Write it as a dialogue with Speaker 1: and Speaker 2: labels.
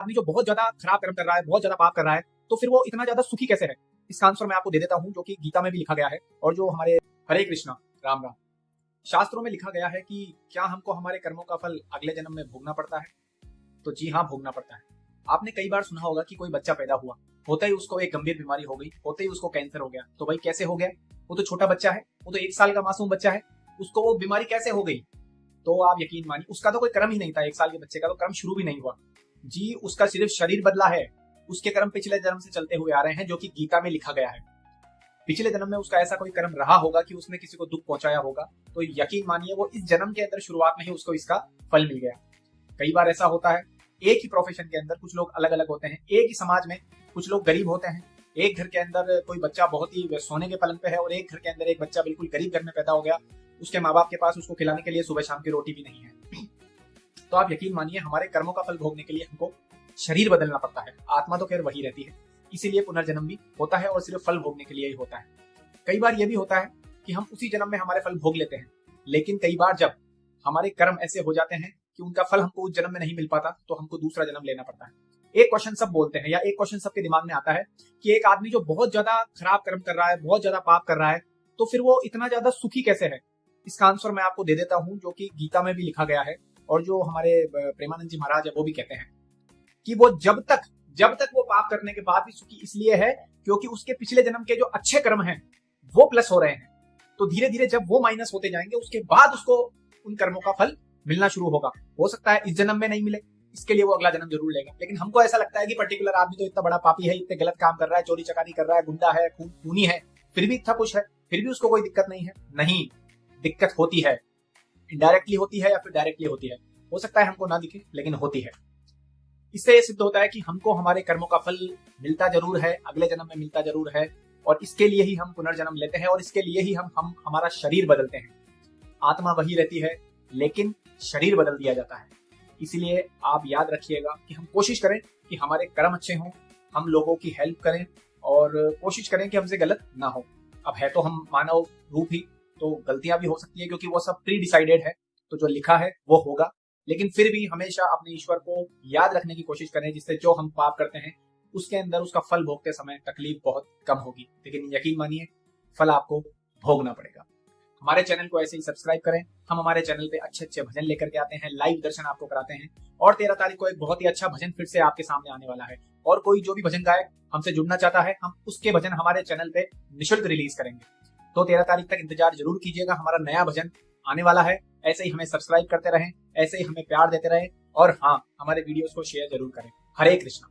Speaker 1: आदमी जो बहुत ज्यादा खराब कर्म कर रहा है, बहुत ज्यादा पाप कर रहा है, तो फिर वो इतना ज्यादा सुखी कैसे है? इसका आंसर मैं आपको दे देता हूँ, जो कि गीता में भी लिखा गया है और जो हमारे हरे कृष्णा राम राम शास्त्रों में लिखा गया है कि क्या हमको हमारे कर्मों का फल अगले जन्म में भोगना पड़ता है? तो जी हाँ, भोगना पड़ता है। आपने कई बार सुना होगा कि कोई बच्चा पैदा हुआ, होते ही उसको एक गंभीर बीमारी हो गई, होते ही उसको कैंसर हो गया। तो भाई कैसे हो गया? वो तो छोटा बच्चा है, वो तो 1 साल का मासूम बच्चा है, उसको वो बीमारी कैसे हो गई? तो आप यकीन मानिए, उसका तो कोई कर्म ही नहीं था। 1 साल के बच्चे का तो कर्म शुरू भी नहीं हुआ जी, उसका सिर्फ शरीर बदला है। उसके कर्म पिछले जन्म से चलते हुए आ रहे हैं, जो कि गीता में लिखा गया है। पिछले जन्म में उसका ऐसा कोई कर्म रहा होगा कि उसने किसी को दुख पहुंचाया होगा, तो यकीन मानिए वो इस जन्म के अंदर शुरुआत में ही उसको इसका फल मिल गया। कई बार ऐसा होता है, एक ही प्रोफेशन के अंदर कुछ लोग अलग अलग होते हैं, एक ही समाज में कुछ लोग गरीब होते हैं, एक घर के अंदर कोई बच्चा बहुत ही सोने के पलंग पे है और एक घर के अंदर एक बच्चा बिल्कुल गरीब घर में पैदा हो गया, उसके माँ बाप के पास उसको खिलाने के लिए सुबह शाम की रोटी भी नहीं है। तो आप यकीन मानिए, हमारे कर्मों का फल भोगने के लिए हमको शरीर बदलना पड़ता है। आत्मा तो खैर वही रहती है, इसीलिए पुनर्जन्म भी होता है और सिर्फ फल भोगने के लिए ही होता है। कई बार यह भी होता है कि हम उसी जन्म में हमारे फल भोग लेते हैं, लेकिन कई बार जब हमारे कर्म ऐसे हो जाते हैं कि उनका फल हमको उस जन्म में नहीं मिल पाता, तो हमको दूसरा जन्म लेना पड़ता है। एक क्वेश्चन सब बोलते हैं, या एक क्वेश्चन सबके दिमाग में आता है कि एक आदमी जो बहुत ज्यादा खराब कर्म कर रहा है, बहुत ज्यादा पाप कर रहा है, तो फिर वो इतना ज्यादा सुखी कैसे है? इसका आंसर मैं आपको दे देता हूँ, जो कि गीता में भी लिखा गया है और जो हमारे प्रेमानंद जी महाराज है वो भी कहते हैं कि वो जब तक वो पाप करने के बाद भी सुखी इसलिए है क्योंकि उसके पिछले जन्म के जो अच्छे कर्म हैं वो प्लस हो रहे हैं। तो धीरे धीरे जब वो माइनस होते जाएंगे, उसके बाद उसको उन कर्मों का फल मिलना शुरू होगा। हो सकता है इस जन्म में नहीं मिले, इसके लिए वो अगला जन्म जरूर लेगा। लेकिन हमको ऐसा लगता है कि पर्टिकुलर आदमी तो इतना बड़ा पापी है, इतने गलत काम कर रहा है, चोरी चकारी कर रहा है, गुंडा है, खूनी है, फिर भी इतना कुछ है, फिर भी उसको कोई दिक्कत नहीं है। नहीं, दिक्कत होती है, इनडायरेक्टली होती है या फिर डायरेक्टली होती है। हो सकता है हमको ना दिखे, लेकिन होती है। इससे ये सिद्ध होता है कि हमको हमारे कर्मों का फल मिलता जरूर है, अगले जन्म में मिलता जरूर है, और इसके लिए ही हम पुनर्जन्म लेते हैं और इसके लिए ही हम हमारा शरीर बदलते हैं। आत्मा वही रहती है, लेकिन शरीर बदल दिया जाता है। इसीलिए आप याद रखिएगा कि हम कोशिश करें कि हमारे कर्म अच्छे हों, हम लोगों की हेल्प करें और कोशिश करें कि हमसे गलत ना हो। अब है तो हम मानव रूप ही, तो गलतियां भी हो सकती है, क्योंकि वो सब प्री डिसाइडेड है, तो जो लिखा है वो होगा। लेकिन फिर भी हमेशा अपने ईश्वर को याद रखने की कोशिश करें, जिससे जो हम पाप करते हैं उसके अंदर उसका फल भोगते समय तकलीफ बहुत कम होगी, लेकिन यकीन मानिए फल आपको भोगना पड़ेगा। हमारे चैनल को ऐसे ही सब्सक्राइब करें। हम हमारे चैनल पे अच्छे अच्छे भजन लेकर के आते हैं, लाइव दर्शन आपको कराते हैं, और 13 तारीख को एक बहुत ही अच्छा भजन फिर से आपके सामने आने वाला है। और कोई जो भी भजन गायक हमसे जुड़ना चाहता है, हम उसके भजन हमारे चैनल पे निःशुल्क रिलीज करेंगे। तो 13 तारीख तक इंतजार जरूर कीजिएगा, हमारा नया भजन आने वाला है। ऐसे ही हमें सब्सक्राइब करते रहें, ऐसे ही हमें प्यार देते रहें, और हाँ, हमारे वीडियोस को शेयर जरूर करें। हरे कृष्णा।